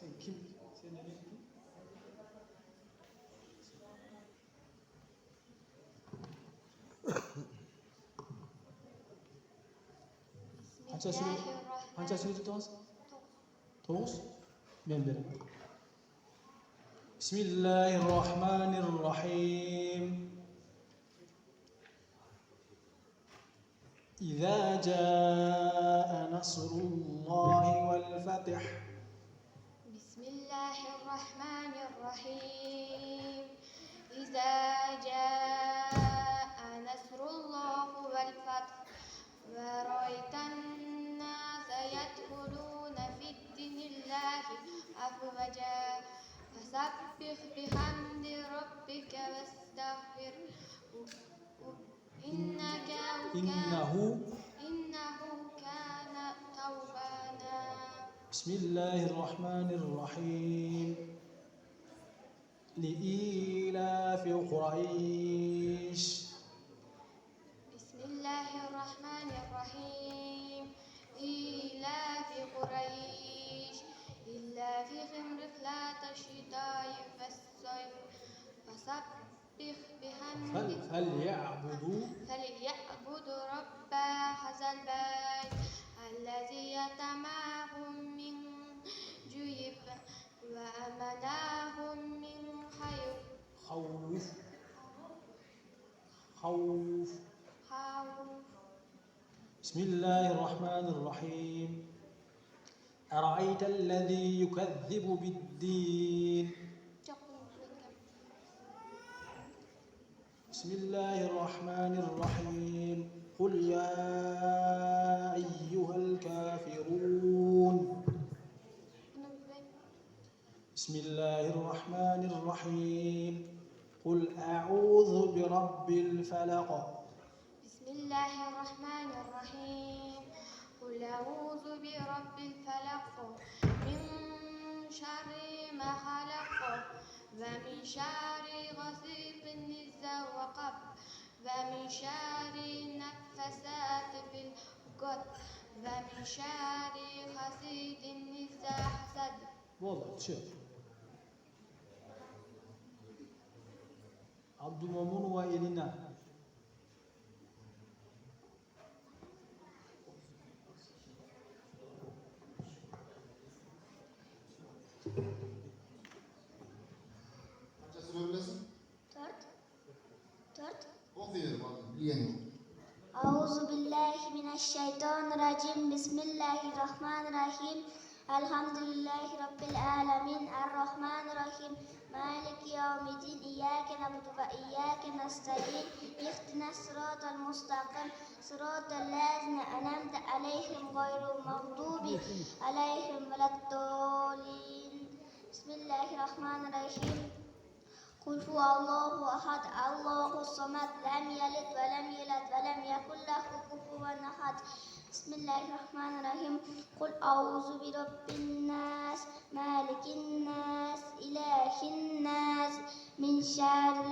Sen kim? Sen ne gittin? Hangi sure tuttınız? 9. Ben derim. Bismillahirrahmanirrahim. إذا جاء نصر الله والفتح. بسم الله الرحمن الرحيم. إذا جاء نصر الله والفتح ورأيت الناس يدخلون في دين الله أفواجا فسبح بحمد ربك واستغفره إنه كان توابا. بسم الله الرحمن الرحيم. لإيلاف قريش. بسم الله الرحمن الرحيم. إيلاف قريش إيلافهم رحلة الشتاء والصيف فسبح بحمد فليعبدوا رب هذا البيت الذي أطعمهم من جوع وآمنهم من خوف. بسم الله الرحمن الرحيم. أرأيت الذي يكذب بالدين. بسم الله الرحمن الرحيم. قل يا أيها الكافرون. بسم الله الرحمن الرحيم. قل أعوذ برب الفلق. بسم الله الرحمن الرحيم. قل أعوذ برب الفلق من شر ما خلق ومن شر غاسق إذا وقب ومن شر النفاثات في العقد ومن شر حاسد إذا حسد. والله شوف عبد المؤمن وإلينا. أعوذ بالله من الشيطان الرجيم. بسم الله الرحمن الرحيم. الحمد لله رب العالمين الرحمن الرحيم مالك يوم الدين إياك نعبد وإياك نستعين اهدنا الصراط المستقيم صراط الذين أنعمت عليهم غير المغضوب عليهم ولا الضالين. بسم الله الرحمن الرحيم. قل هو الله أحد الله الصمد لم يلد ولم يولد ولم يكن له كفوا أحد. بسم الله الرحمن الرحيم. قل أعوذ برب الناس مالك الناس إله الناس من شر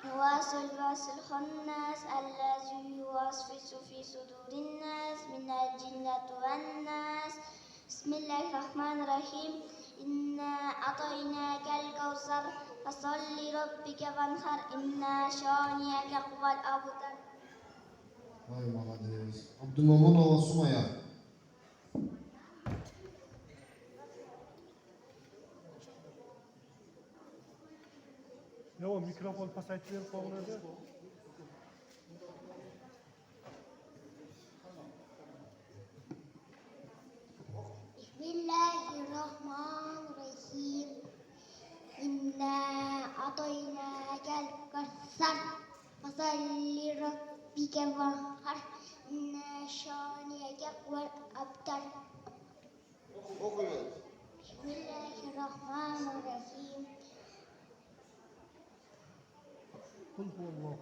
الوسواس الخناس الذي يوسوس في صدور الناس من الجنة والناس. بسم الله الرحمن الرحيم. إنا أعطيناك الكوثر فصل لربك وانحر إن شانئك هو الأبتر. Vay Muhammed Abdülmamunova Sumaya. Ne o mikrofon pasajları konuları? Bismillahirrahmanirrahim. İnna a'tainâkel kevser fasalli rabbike vanhar inna şâniyeke huvel abtar. Bismillahirrahmanirrahim. Kul huvallahu.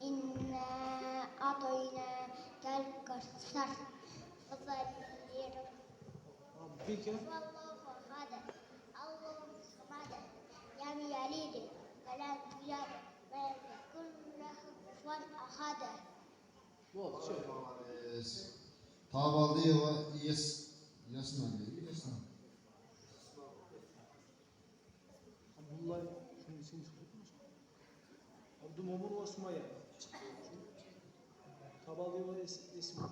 İnna a'tainâkel kevser fasalli بك والله أحد الله الصمد لم يلد ولم يولد ولم يكن له كفوا أحد. والله شوف Tavaldıyeva Yasna. Abdullah şimdi Abdülmomun ve Sumaya. Taballı ve ismi.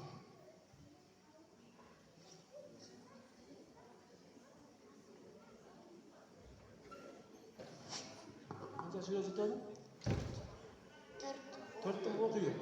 Kaç yaşında tutalım? Dört tane okuyor.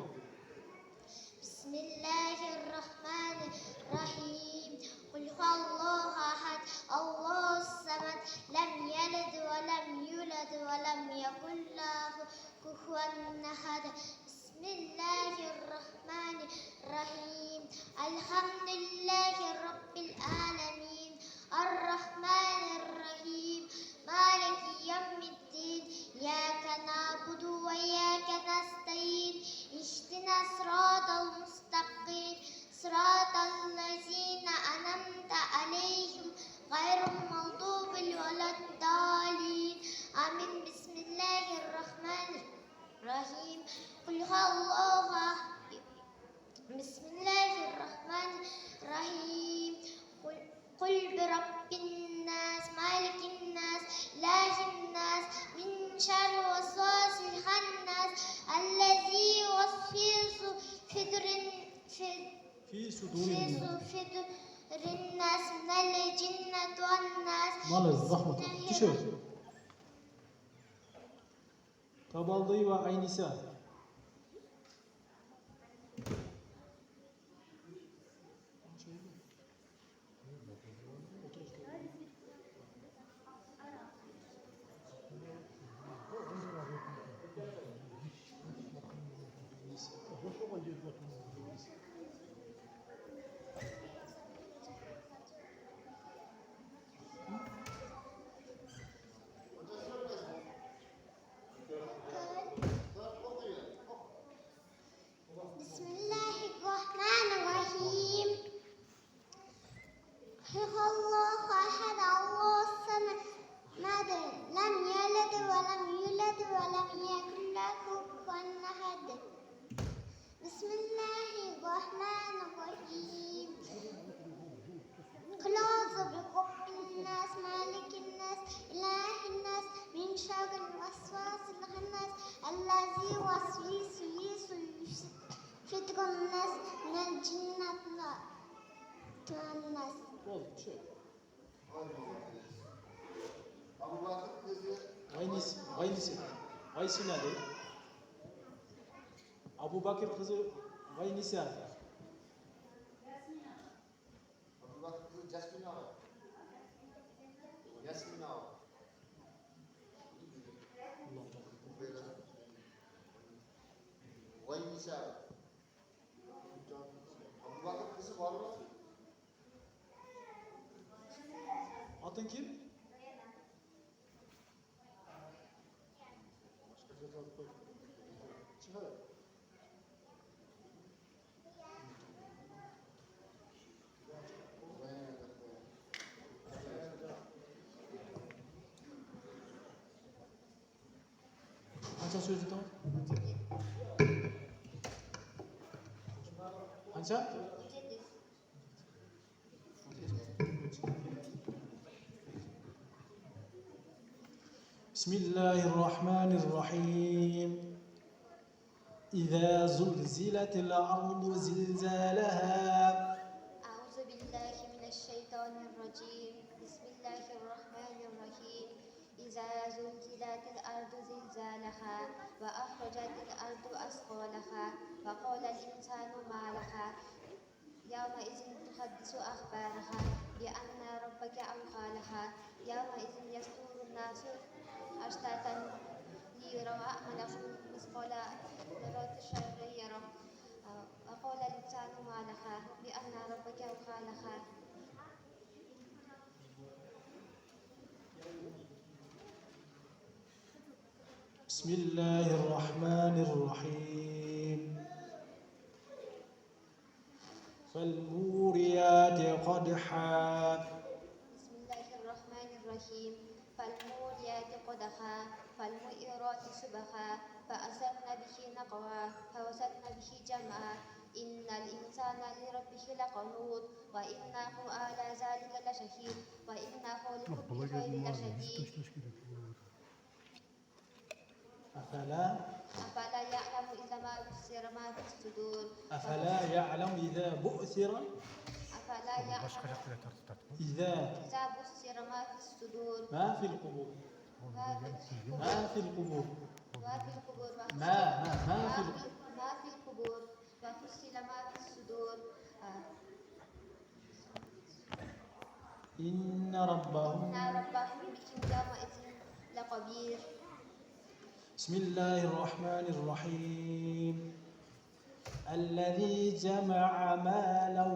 Bismillahirrahmanirrahim. Kul huvallahu ahad. Allahus samad. Lem yelid ve lem yulad ve lem yekun lahu kufuven ahad. Bismillahirrahmanirrahim. Elhamdülillahi rabbil alamin. Errahmanirrahim. Maliki yevmiddin. İyyâke na'budu ve iyyâke nestaîn. İhdina sıratal mustakim. Sıratallezîne en'amte aleyhim gayril mağdûbi veleddâlîn. Amin. Bismillahirrahmanirrahim. Kul huvallahu ahad. Bismillahirrahmanirrahim. Kul birabbin nas, malikin nas, ilahin nas, min şerri vesvasil hannas, ellezî yuvesvisu Fi sudurin. nas, minel cinneti ven nas. Malaz rahmetullah. Tişört. Taballı ve Aynisa. Bismillahirrahmanirrahim. Huvallahu ahad. Allahus samad. Lem yelid ve lem yulad ve lem yekun lahu kufuven ahad. Bismillahirrahmanirrahim. Kul a'udhu bi rabbin nas, malikin nas, ilahin nas, min şerril vesvasil hannas, ellezî yuvesvisu fitran nas, minel cinneti ven nas. Oldu. Tişört. Abu Bakır kızı Aynisi nerede? Abu Bakır kızı Aynisa. Abu Bakır kızı Jasmine Ağa. Yasmine Ağa. Vay Nisa. Abu Bakır kızı var mı? Adın kim? Çıkar. Hança sözü tamam. Hança? Bismillahirrahmanirrahim. İzâ zulziletil ardu zilzâleha. أعوذ بالله من الشيطان الرجيم بسم الله الرحمن الرحيم إذا زلزلت الأرض زلزالها وأخرجت الأرض أثقالها وقال الإنسان ما لها يومئذ تحدث أخبارها بأن ربك أوحى لها يومئذ يصدر الناس أشتاتا ليروا أعمالهم مثقال ذرة شر يره وقال الإنسان ما لها بأن ربك أوحى لها Bismillahirrahmanirrahim. فالموريات قدحا. بسم الله الرحمن الرحيم فالموريات قدحا فالمؤيرات صبحا فأثرن به نقعا فوسطن به جمعا إن الإنسان لربه لقنوط وإنه على ذلك لشهيد وإنه لحب الخير لشديد أفلا أفلا يعلم إذا ما بصر ما في الصدور أفلا يعلم إذا بؤثر أفلا Başka يعلم şarkıya tartıştık. إذا إذا بصر ما في الصدور ما في القبور ما في القبور ما في القبور ما في القبور ما في القبور وفصل ما في الصدور إن ربهم إن ربهم بهم يومئذ لخبير. بسم الله الرحمن الرحيم الذي جمع مالا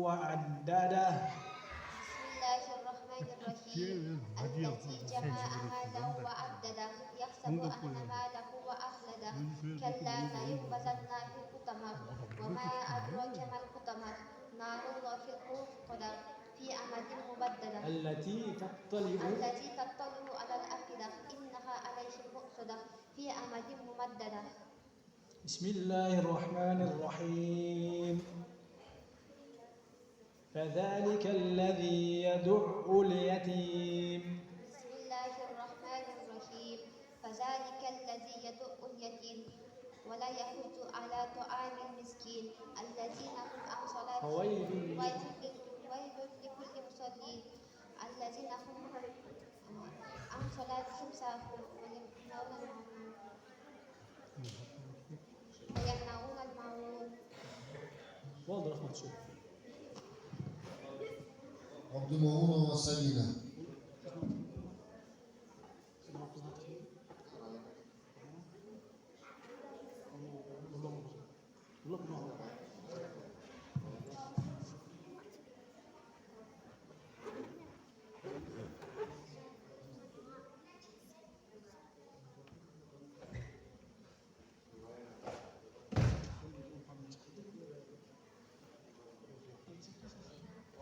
وعدده بسم الله الرحمن الرحيم الذي جمع ماله وعدده يحسب أن ماله وأخلده كلا لينبذن في الحطمة وما أدراك ما الحطمة نار الله الموقدة في أمد ممددة التي تطلع على الأفئدة إنها عليهم مؤصدة في أمد ممددة. بسم الله الرحمن الرحيم فذلك الذي يدع اليتيم بسم الله الرحمن الرحيم فذلك الذي يدع اليتيم ولا يحض على طعام المسكين الذين هم عن صلاتهم فويل لكل مصلين الذين هم عن صلاتهم ساهون ويمنعون الماعون. واضح منشوف عبد المؤمن وسبيلا.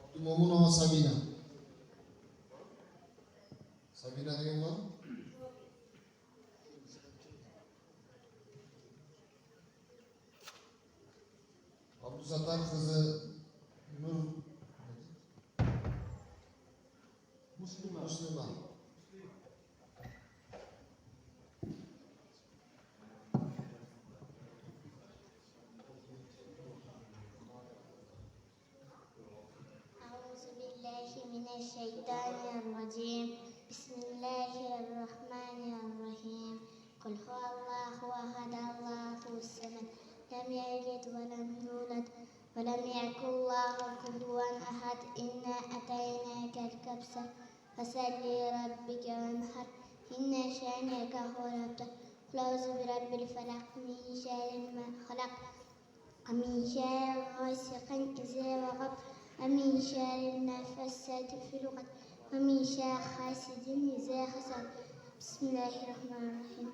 عبد المؤمن وسبيلا. Sabina diyor mu? Abdüsattar kızı Nur Müslüman. أعوذ بالله من الشيطان الرجيم بسم الله الرحمن الرحيم قل هو الله أحد الله الصمد لم يلد ولم يولد ولم يكن له كفوا أحد إنا أتيناك الكبسة فصل لربك وانحر إن شانئك هو الأبتر قل أعوذ برب الفلق من شر ما خلق ومن شر غاسق إذا وقب ومن شر النفاثات في العقد ومن شر حاسد إذا حسد. بسم الله الرحمن الرحيم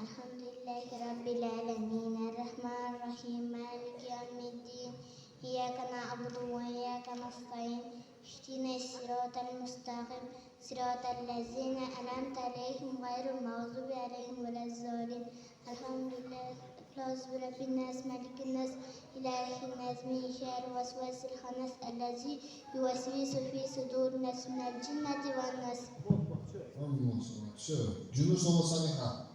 الحمد لله رب العالمين الرحمن الرحيم مالك يوم الدين إياك نعبد وإياك نستعين اهدنا الصراط المستقيم صراط الذين أنعمت عليهم غير المغضوب عليهم ولا الضالين. الحمد لله أعوذ برب الناس ملك الناس إله الناس من شر الوسواس الخناس الذي يوسوس في صدور الناس من الجنة والناس. Ondan sonra şöyle. Cünus ve Saliha.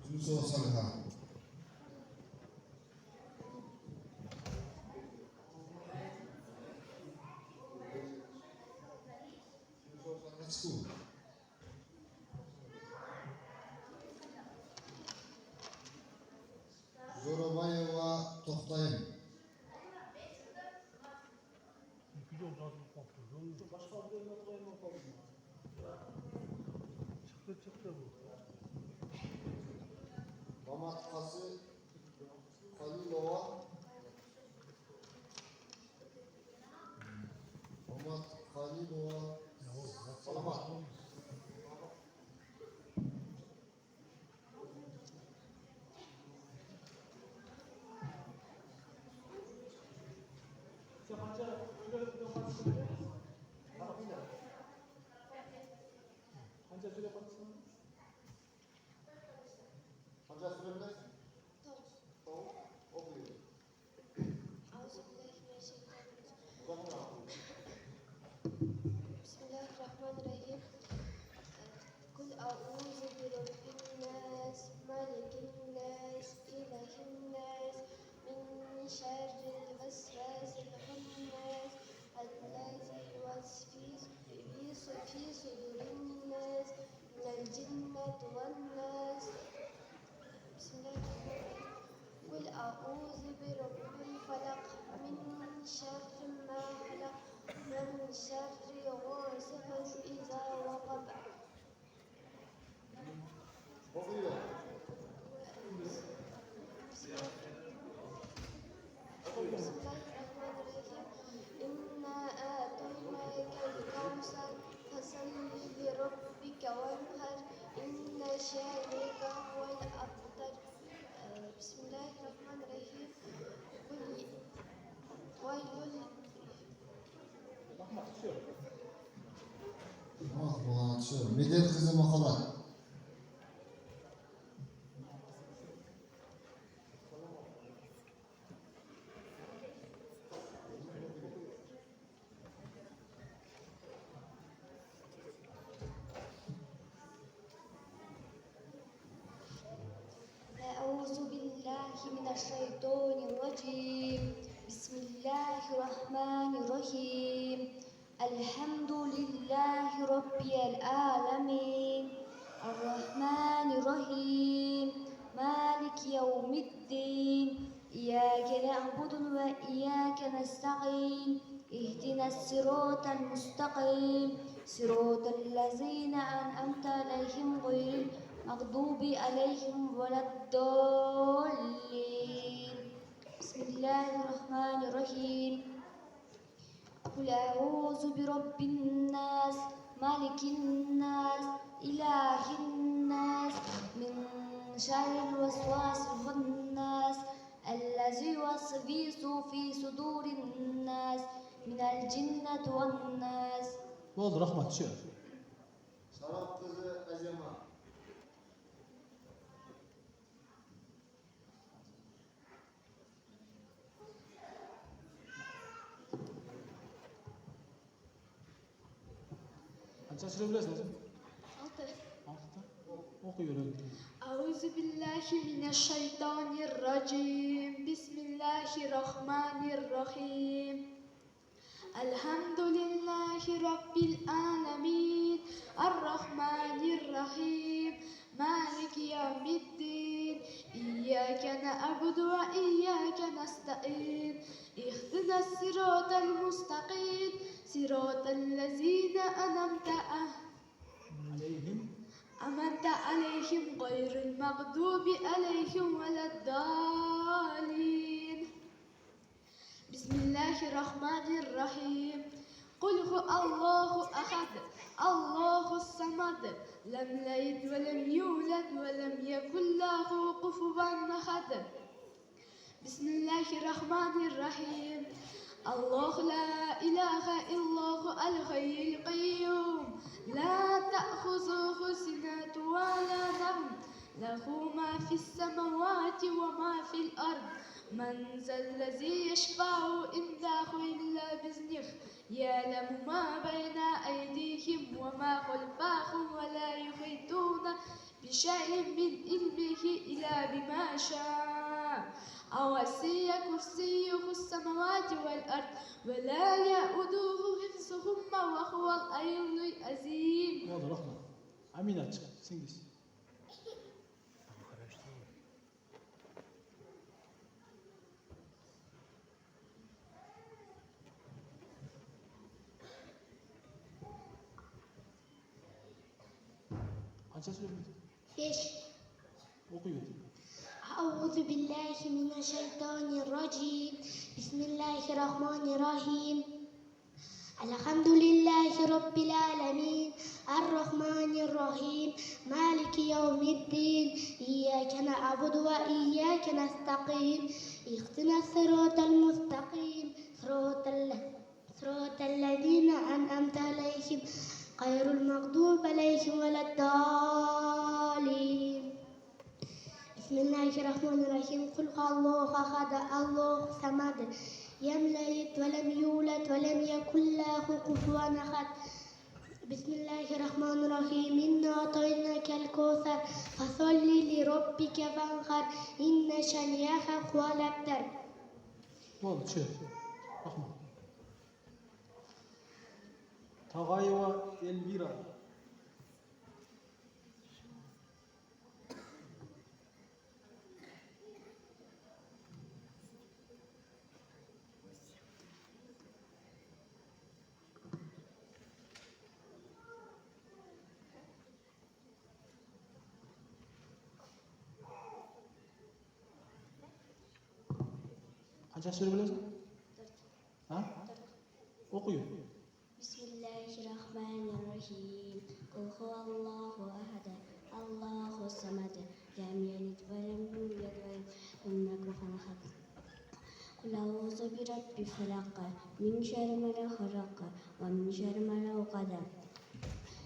Cünus ve Saliha. Let's go. Zorobayeva Tohtayın. Bir yol daha koptu. Çıktı bu. Mamatkası Halilova. Mamat Halilova. Salamat. Hangi süremde? Tavuk. Okuyor. بسم الله الرحمن الرحيم شر الوسواس الخناس الذي يوسوس في صدور الناس من الجنة والناس. بسم الله الرحمن الرحيم. قل أعوذ برب الفلق من شر ما خلق ومن شر غاسق إذا وقب. بسم الله الرحمن الرحيم. إنا أعطيناك الكوثر فصل لربك وانحر إن شانئك هو الأبتر. بسم الله الرحمن الرحيم. ويل Ah bulançı. Medet kızı makalar. أعوذ بالله من الشيطان الرجيم بسم الله الرحمن الرحيم الحمد لله رب العالمين الرحمن الرحيم مالك يوم الدين إياك نعبد وإياك نستعين اهدنا الصراط المستقيم صراط الذين أنعمت عليهم غير المغضوب عليهم ولا الضالين. بسم الله الرحمن الرحيم. قل أعوذ برب الناس ملك الناس إله الناس من شر الوسواس الخناس الذي يوسوس في صدور الناس من الجنة والناس. Oldu Rahmat şu. Sanat kızı Ecema. Kaç yaşında biliyorsun? 6'da. Okuyor öyle. أعوذ بالله من الشيطان الرجيم بسم الله الرحمن الرحيم الحمد لله رب العالمين الرحمن الرحيم مالك يوم الدين إياك نعبد وإياك نستعين اهدنا الصراط المستقيم صراط الذين أنعمت عليهم غير المغضوب عليهم ولا الضالين. بسم الله الرحمن الرحيم. قل هو الله أحد الله الصمد لم يلد ولم يولد ولم يكن له كفوا أحد. بسم الله الرحمن الرحيم. الله لا إله إلا هو الحي القيوم لا تأخذه سنة ولا نوم له ما في السماوات وما في الأرض من ذا الذي يشفع عنده إلا بإذنه يعلم ما بين أيديهم وما خلفهم ولا يحيطون بشيء من علمه إلا بما شاء وسع كرسيه السماوات والأرض ولا يؤوده حفظهما وهو العلي العظيم. Oldu Rahmat. Amin açık. Singis. Kaç yaşında biliyorsun? 5. Okuyor. أعوذ بالله من الشيطان الرجيم بسم الله الرحمن الرحيم الحمد لله رب العالمين الرحمن الرحيم مالك يوم الدين إياك نعبد وإياك نستقيم اهدنا الصراط المستقيم صراط الذين أنعمت عليهم غير المغضوب عليهم ولا الضالين. بسم الله الرحمن الرحيم. قل هو الله أحد الله الصمد لم يلد ولم يولد ولم يكن له كفوا أحد. بسم الله الرحمن الرحيم. إنا أعطيناك الكوثر فصل لربك وانحر إن شانئك هو الأبتر. Oldu, çöp. Bakma. Tagayeva Elvira. Kaç söyleyebilirsin? Ha? Okuyor. Bismillahirrahmanirrahim. Kul huvallahu ahad. Allahu samad. Lam yalid ve lem yulad ve lem yekun lahu kufuwan ahad. Kul a'udzu birabbil falaq. Min şerri ma halaq ve min şerri ma uqad.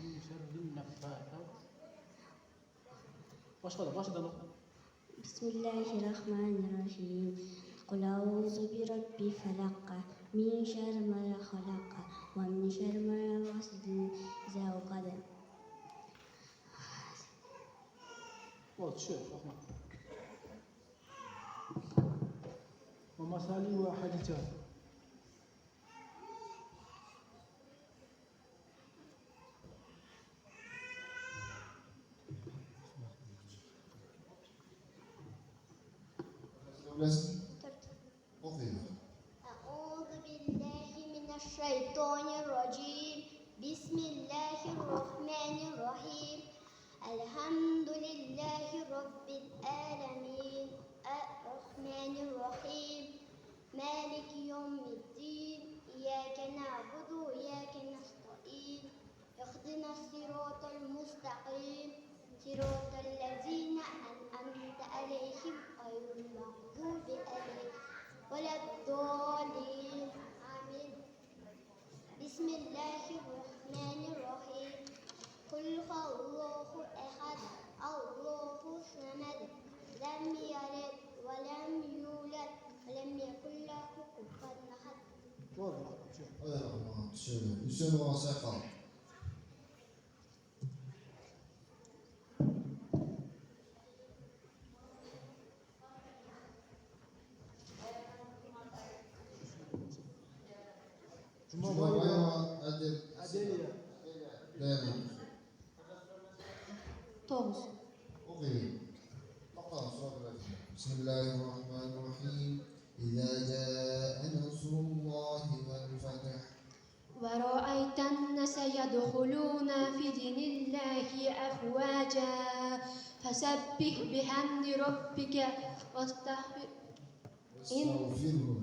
Min şerrin neffatat. Başkadan oku. Bismillahirrahmanirrahim. Kul a'udzu birabbil falaq. Min şerri ma halaq ve min şerri ma gasidin iza uqad. Oldu, çöp. Bakma. ومثالي وحديثة. Söylesin. Okuyun. أعوذ بالله من الشيطان الرجيم بسم الله الرحمن الرحيم الحمد لله رب العالمين الرحمن الرحيم مالك يوم الدين إياك نعبد وإياك نستعين اهدنا الصراط المستقيم صراط الذين أنعمت عليهم غير المغضوب عليهم ولا الضالين آمين بسم الله الرحمن الرحيم قل هو الله أحد الله الصمد لم يلد ولم يولد ولم يكن له كفوا أحد. Oldu, çöp. Hadi Rahman. Şöyle. Hüseyin Oğan Sekal. Cumhurbaşkanı Adil. Adeliya. Değerli. Toğuz. okuyun. Bakalım sorabilirsiniz. Bismillahirrahmanirrahim. İzâ câe nasrullâhi vel fetih. ورأيت الناس يدخلون في دين الله أفواجا فسبح بحمد ربك واستغفر Estağfirullah.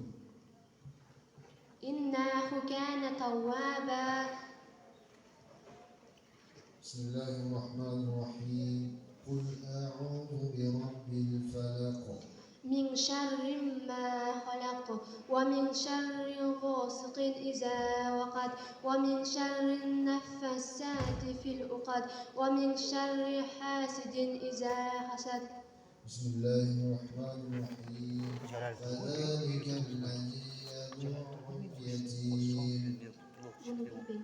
إنه كان توابا. Bismillahirrahmanirrahim. Kul a'udhu bi rabbil falaq. من شر ما خلق ومن شر غاسق إذا وقد ومن شر النفاسات في العقد ومن شر حاسد إذا حسد. Bismillahirrahmanirrahim. Fezâlike ellezî yed'û yetîm.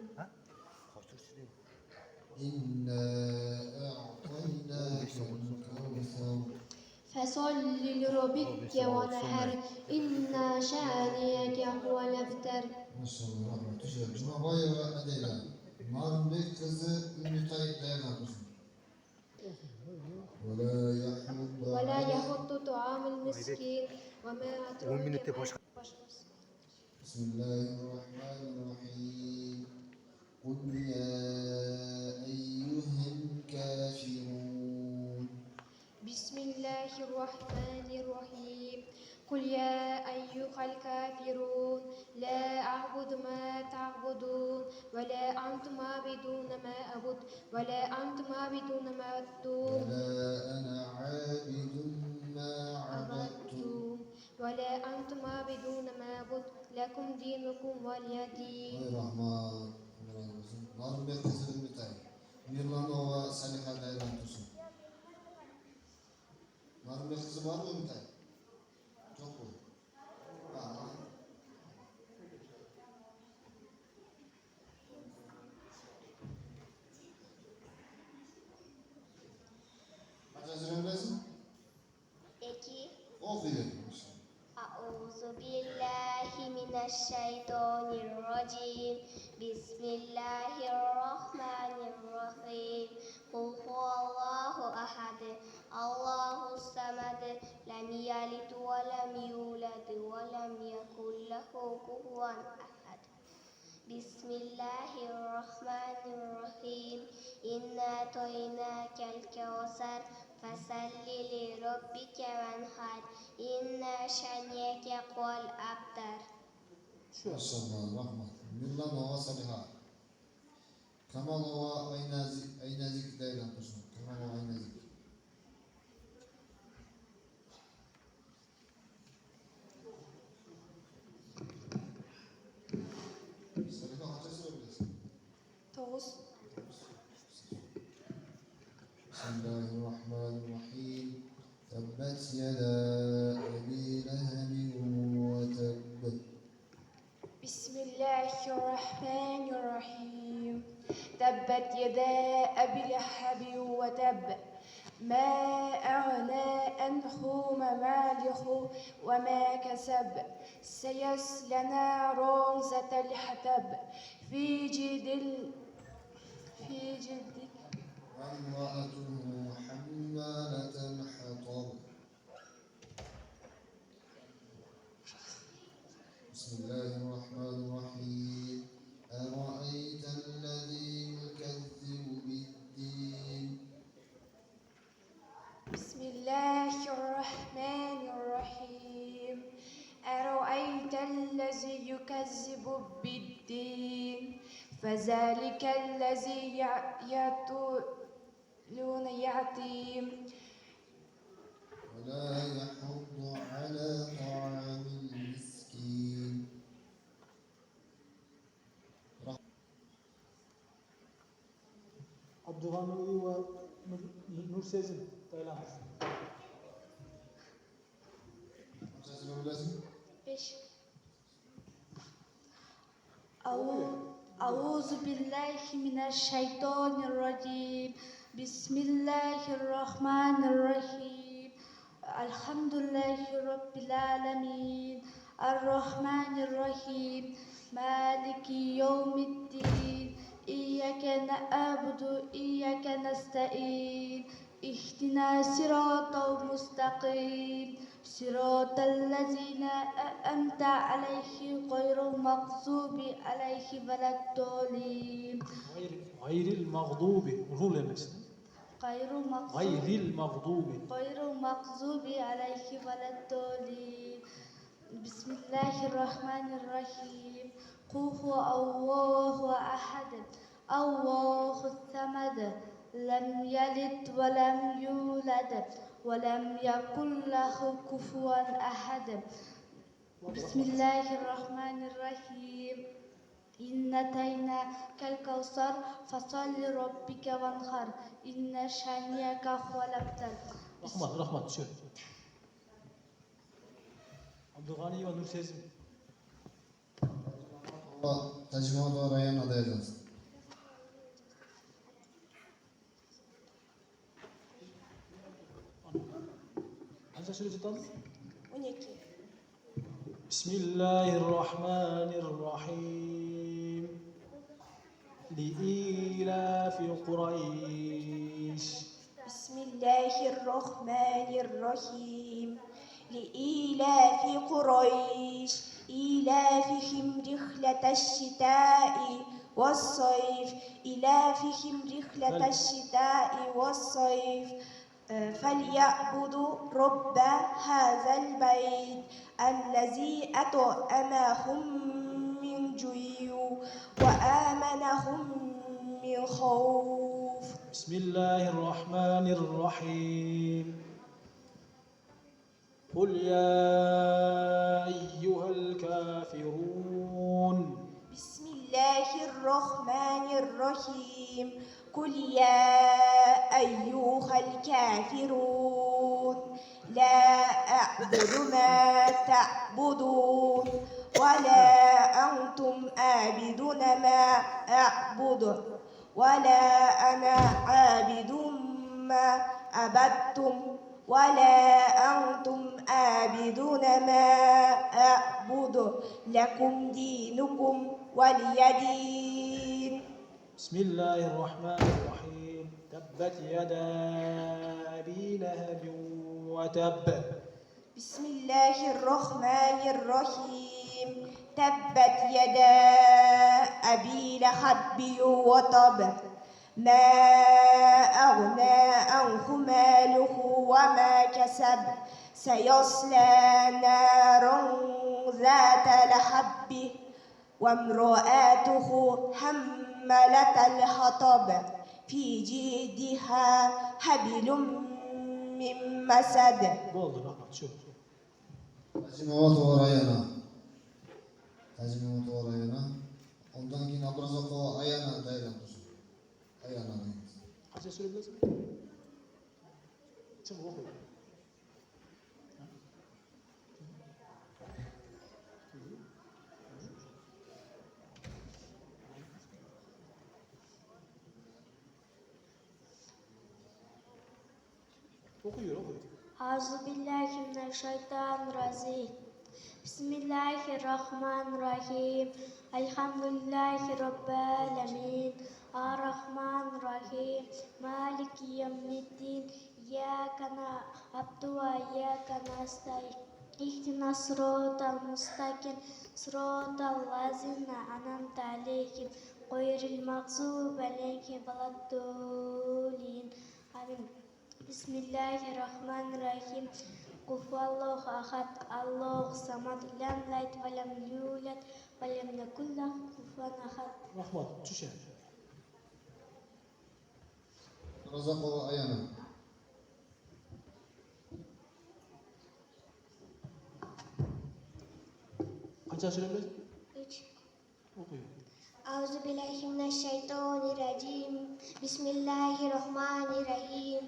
İnna a'taynakel kevser. فصل لربك ونحر إن شانئك هو الأبتر. Maşallah rahmet. Güzel. Cumhurbaşkanı adıyla. Narmik kızı Ümit dayanamızın. ولا يحض طعام المسكين وما أدراك ما بسم الله الرحمن الرحيم قل يا أيها الكافرون بسم الله الرحمن الرحيم قل يا أيها الكافرون لا أعبد ما تعبدون ولا أنتم عابدون ما أعبد ولا أنتم عابدون ما أعبدون ولا أنا عابد ما عبدتم ولا أنتم عابدون ما أعبد لكم دينكم ولي دين. Rahman Narmik kızı Ümit Mirlanova Saliha dayanamızın. Narmik kızı var mı Ümit Çok mu? Eki Okuyun. أعوذ بالله الشيطان الرجيم بسم الله الرحمن الرحيم قل هو الله أحد الله الصمد لم يلد ولم يولد ولم يكن له كفوا أحد بسم الله الرحمن الرحيم إنا أعطيناك الكوثر فصل لربك وانحر إن شانئك هو الأبتر. Maşallah, rahmet. Millan ova saliha. Kamal ova aynazik değil arkadaşlar. Kamal ova aynazik. Saliha kaça sorabilirsin? Toğuz. Bismillahirrahmanirrahim. Tebbet yeda ebi lehebin ve tebbet. Bismillahirrahmanirrahim. تبت يدا أبي لهب وتب ما أغنى عنه ماله وما كسب سيصلى نارا ذات لهب في جلد وامرأته حمالة الحطب. بسم الله الرحمن الرحيم. أرأيت الذي يكذب بالدين. بسم الله الرحمن الرحيم أرأيت الذي يكذب بالدين فذلك الذي يأكلون اليتيم ولا يحض على طعام المسكين. Abdurrahman Uyu ve Nur Sezin. Tayland. Kaça sorabilirsin? 5 أعوذ بالله من الشيطان الرجيم بسم الله الرحمن الرحيم الحمد لله رب العالمين الرحمن الرحيم مالك يوم الدين إياك نعبد وإياك نستعين اهدنا صراط المستقيم صراط الذين أنعمت عليهم غير المغضوب عليهم ولا الضالين غير المغضوب. Rul emeksin. غير المغضوب عليهم ولا الضالين بسم الله الرحمن الرحيم قل هو الله أحد الله الصمد لم يلد ولم يولد ولم يكن له كفوا أحد بسم الله الرحمن الرحيم إنا أعطيناك الكوثر فصل لربك وانحر إن شانئك هو الأبتر. Rahmat. Şöyle. Abdurrahman ve Nur Sezin. Allah tercüman olarak ayağına adayacağız. Hangi süreci tanıdın? 12 Bismillahirrahmanirrahim. لإيلاف قريش. بسم الله الرحمن الرحيم لإيلاف قريش إيلافهم رحلة الشتاء والصيف إيلافهم رحلة الشتاء والصيف فليعبدوا رب هذا البيت الذي أطعمهم من جوع وآمنهم من خوف. بسم الله الرحمن الرحيم. قل يا أيها الكافرون. بسم الله الرحمن الرحيم قل يا أيها الكافرون لا أعبد ما تعبدون ولا أنتم عابدون ما أعبد ولا أنا عابد ما عبدتم ولا أنتم عابدون ما أعبد لكم دينكم ولي دين. بسم الله الرحمن الرحيم. تبت يدا أبي لهب وتب. بسم الله الرحمن الرحيم. تبت يدا أبي لهب وتب ما أغنى عنه ماله وما كسب سيصلى نارا ذات لهب وامرأته حمالة الحطب في جيدها حبل من مسد. Bo'ldi, rahmat. Shu. Terjimovat orayana. Terjimovat orayana. Ondan keyin Abdurazzoqova ayana daylab tursin. Ayana deymiz. Qancha sura bilasizmi? Kim o'qiydi? O'qiyur. أعوذ بالله من الشيطان الرجيم. بسم الله الرحمن الرحيم. الحمد لله رب العالمين الرحمن الرحيم مالك يوم الدين إياك نعبد وإياك نستعين اهدنا الصراط المستقيم صراط الذين أنعمت عليهم غير المغضوب عليهم ولا الضالين آمين. بسم الله الرحمن الرحيم. قل هو الله أحد الله الصمد لم يلد ولم يولد ولم يكن له كفوا أحد. Rahmat. Tushar. Abdurazzoqova ayana. Qancha sura bilasizmi? O'qiyur. أعوذ بالله من الشيطان الرجيم. بسم الله الرحمن الرحيم.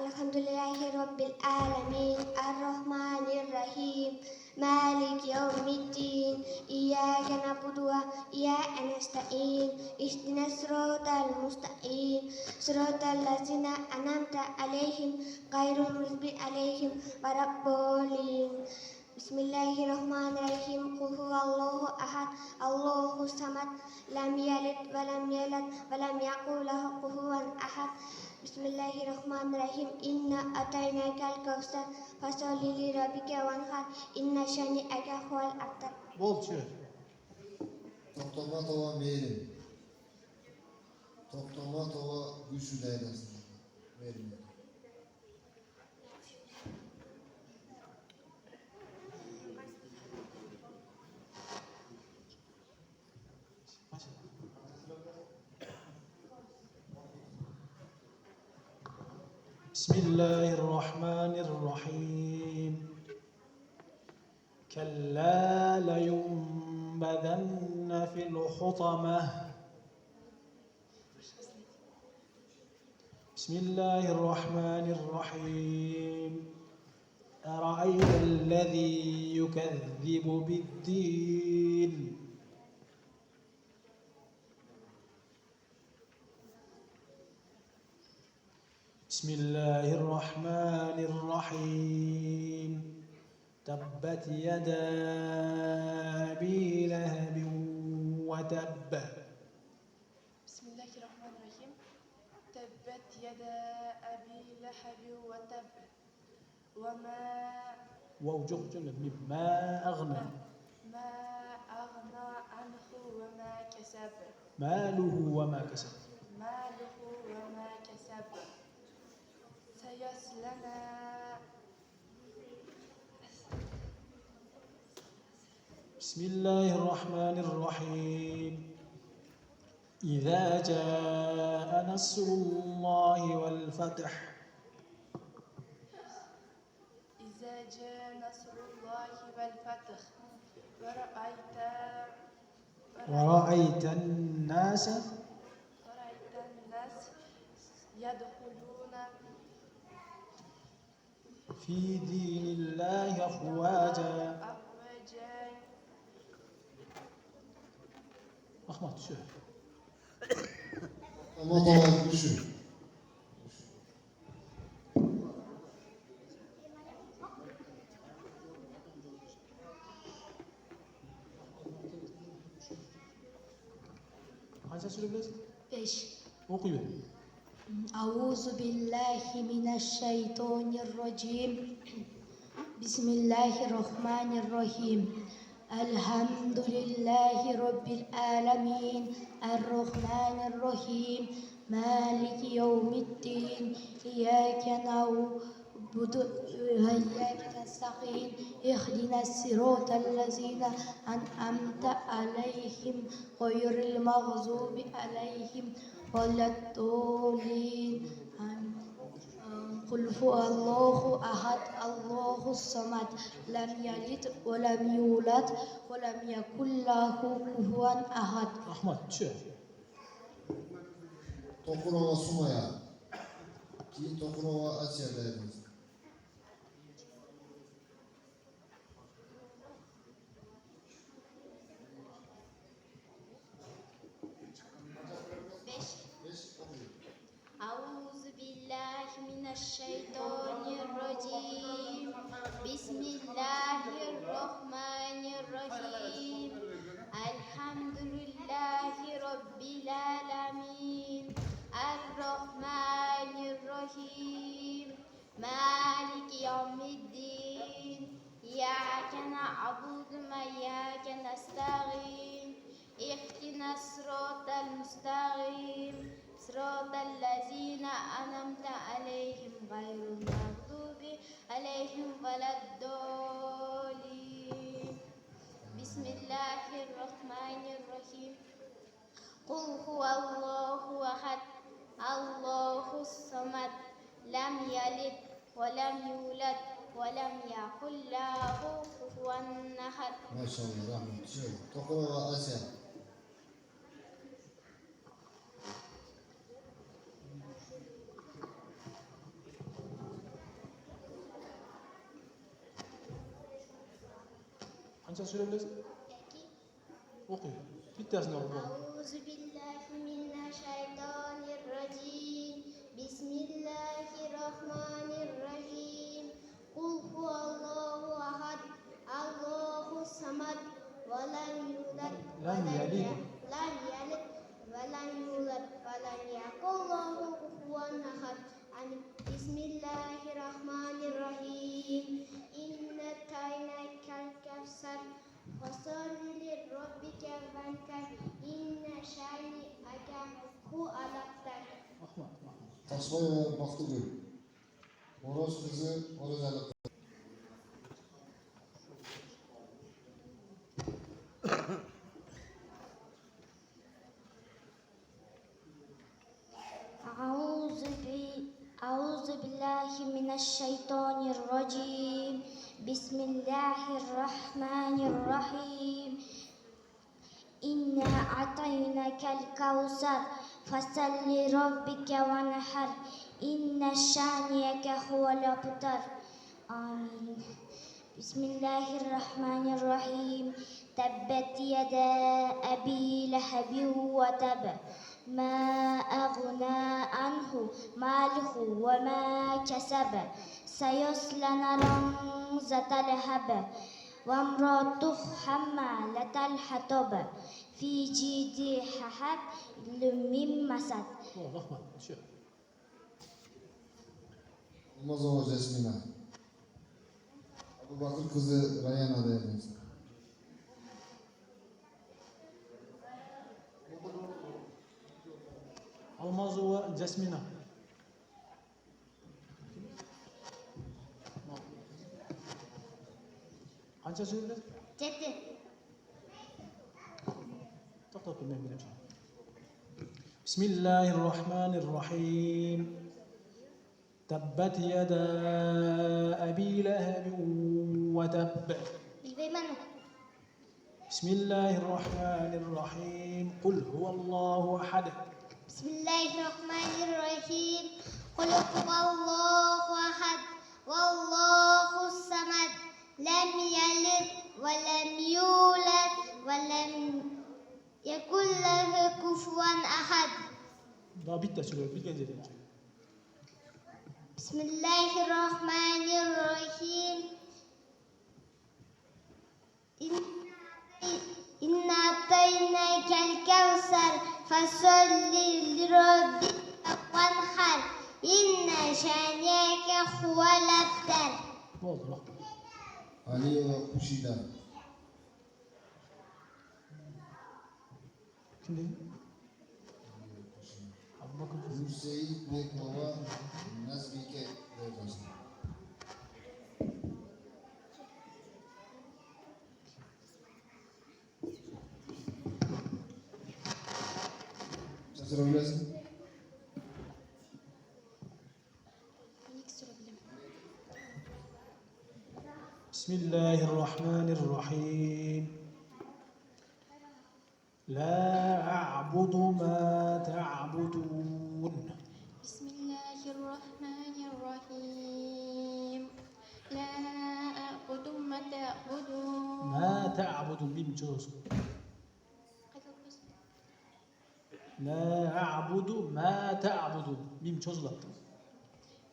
الحمد لله رب العالمين الرحمن الرحيم مالك يوم الدين إياك نعبد وإياك نستعين اهدنا الصراط المستقيم صراط الذين أنعمت عليهم غير المغضوب عليهم ولا الضالين. بسم الله الرحمن الرحيم. قل هو الله أحد الله الصمد لم يلد ولم يولد ولم يكن له كفوا أحد. بسم الله الرحمن الرحيم. إنا أعطيناك الكوثر فصل لربك وانحر إن شانئك هو الأبتر. Bo'ldi, tushar. To'xtamatova Merim. To'xtamatova Gulshu dayrasi. Merim. بسم الله الرحمن الرحيم. كلا لينبذن في الحطمة. بسم الله الرحمن الرحيم. أرأيت الذي يكذب بالدين. بسم الله الرحمن الرحيم. تبت يدا أبي لهب وتب. بسم الله الرحمن الرحيم. تبت يدا أبي لهب وتب وما ما أغنى عنه وما كسب ماله وما كسب سيصلى بسم الله الرحمن الرحيم. إذا جاء نصر الله والفتح. إذا جاء نصر الله والفتح ورأيت الناس يدخلون في دين الله أفواجا. أحمد شو To'xtamatova Gulshu. Qancha sura bilasiz? 5. O'qib ber. أعوذ بالله من الشيطان الرجيم بسم الله الرحمن الرحيم الحمد لله رب العالمين الرحمن الرحيم مالك يوم الدين إياك نعبد وإياك نستعين اهدنا الصراط الذين أنعمت عليهم غير المغضوب عليهم ولا الضالين قل هو الله أحد الله الصمد لم يلد ولم يولد ولم يكن له كفوا أحد. Rahmat, tushir. To'qirova Sumaya. Keyin To'qirova Asiya deymiz. أعوذ بالله من الشيطان الرجيم بسم الله الرحمن الرحيم الحمد لله رب العالمين الرحمن الرحيم مالك يوم الدين إياك نعبد وإياك نستعين اهدنا الصراط المستقيم صراط الذين أنعمت عليهم غير المغضوب عليهم ولا الضالين بسم الله الرحمن الرحيم قل هو الله أحد الله الصمد لم يلد ولم يولد ولم يكن له كفوا أحد. Maşallah, rahmet. To'qirova Asiya. Qancha sura bilasiz? O'qing. Bittasini o'qib ber. أعوذ بالله من الشيطان الرجيم بسم الله الرحمن الرحيم قل هو الله أحد الله الصمد ولم يولد لم يلد. ولم يولد ولم يكن له كفوا أحد. بسم الله الرحمن الرحيم إنا أعطيناك الكوثر فصل لربك وانحر إن شانئك هو الأبتر. Rahmat. Toshboyeva Baxtigul. O'roz qizi O'rozali. أعوذ بالله من الشيطان الرجيم بسم الله الرحمن الرحيم إنا أعطيناك الكوثر فصل لربك وانحر إن شانئك هو الأبتر. آمين. بسم الله الرحمن الرحيم تبت يدا أبي لهب وتب ما أغنى عنه ماله وما كسب سيصلى نارا ذات لهب وامرأته حمالة الحطب في جيدها حبل من مسد. Rahmat, tushir. Almazova Jasmina. Abu Bakr qizi Rayana deymiz. Almazova Jasmina. Qancha sura bilasiz? 7. To'xtab turmang bilamsan. Bismillahir Rahmanir Rahim. Tabbat yada abi lahab wa tabb. بالبيمنة. بسم الله الرحمن الرحيم قل هو الله أحد. بسم الله الرحمن الرحيم قل هو الله أحد والله الصمد لم يلد ولم يولد ولم يكن له كفوا أحد. Daha bitti söyle, bilgen dedim. بسم الله الرحمن الرحيم إنا أعطيناك الكوثر فصل لربك وانحر إن شانئك هو الأبتر. واضح. Ali ve Kuşida. Şimdi Abu Bakır Nur Seyit ve Kova Nazbike Devası. Sen sorabilirsin. بسم الله الرحمن الرحيم لا أعبد ما تعبدون بسم الله الرحمن الرحيم لا أعبد ما تعبدون ما تعبد ميم جوز لا أعبد ما تعبد ميم جوز لا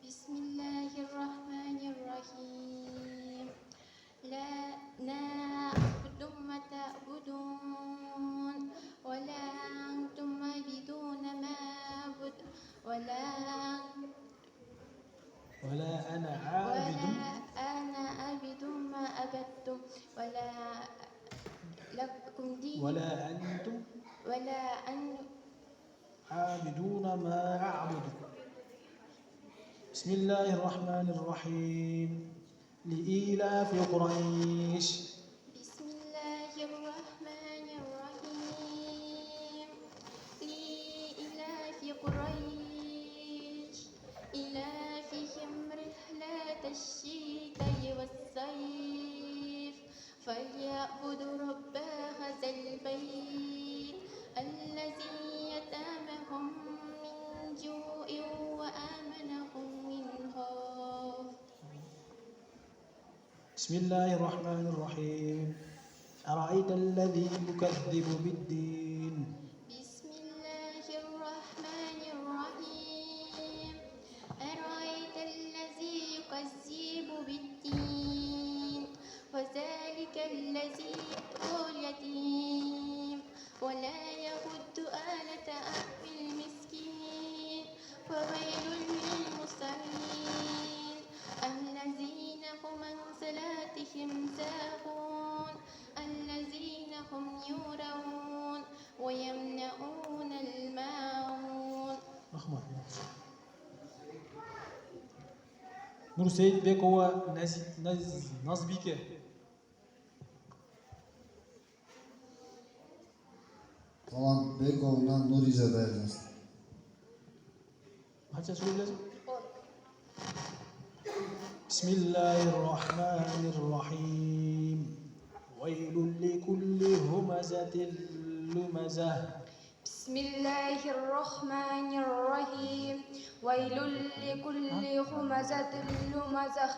بسم الله الرحمن الرحيم لا نعبد ما تعبدون ولا أنتم عابدون ما أعبد ولا أنا عابد أنا عابد ما عبدتم ولا لكم دين ولا أنتم ولا أن عابدون ما أعبد بسم الله الرحمن الرحيم لإيلاف قريش بسم الله الرحمن الرحيم لإيلاف قريش إيلافهم رحلة الشتاء والصيف فليعبدوا رب هذا البيت الذي يطعمهم من جوع وآمنهم من خوف. بسم الله الرحمن الرحيم أرأيت الذي يكذب بالدين بسم الله الرحمن الرحيم أرأيت الذي يكذب بالدين وذلك الذي يدعو اليتيم ولا يحض على طعام المسكين فويل للمصلين الذين هم عن صلاتهم ساهون الذين هم يراءون ويمنعون الماعون. رحمة الله Nur Seyit Bekova Nazbike Tamam, Bekov'la Nurize Devası. Kaç yaş söyleyebilirsin? بسم الله الرحمن الرحيم ويل لكل همزة لمزة بسم الله الرحمن الرحيم ويل لكل همزة لمزة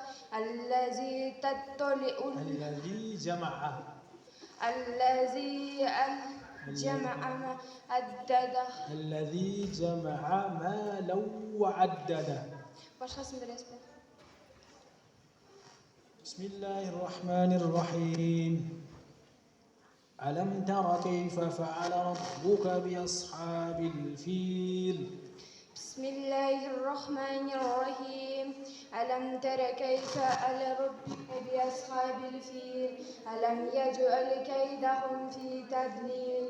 الذي تطلع الذي جمع عدده الذي جمع مالا وعدده Başkasını da resmen. بسم الله الرحمن الرحيم ألم تر كيف فعل ربك بأصحاب الفيل بسم الله الرحمن الرحيم ألم تر كيف فعل ربك بأصحاب الفيل ألم يجعل كيدهم في تضليل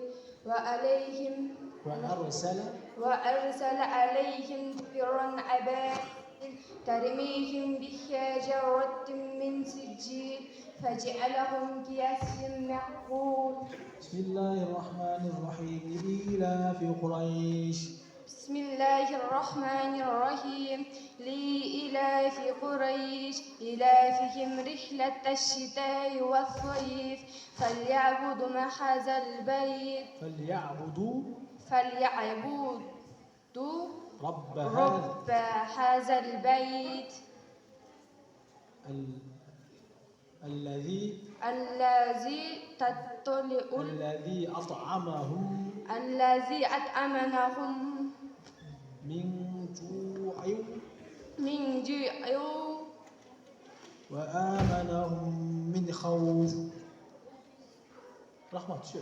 وأرسل عليهم طيرا أبابيل ترميهم بحجارة من سجيل فجعلهم كعصف مأكول. بسم الله الرحمن الرحيم لإيلاف قريش بسم الله الرحمن الرحيم لإيلاف قريش إيلافهم رحلة الشتاء والصيف فليعبدوا هذا البيت فليعبدوا رب هذا البيت الذي أطعمهم من جوع وآمنهم من خوف رحمة شو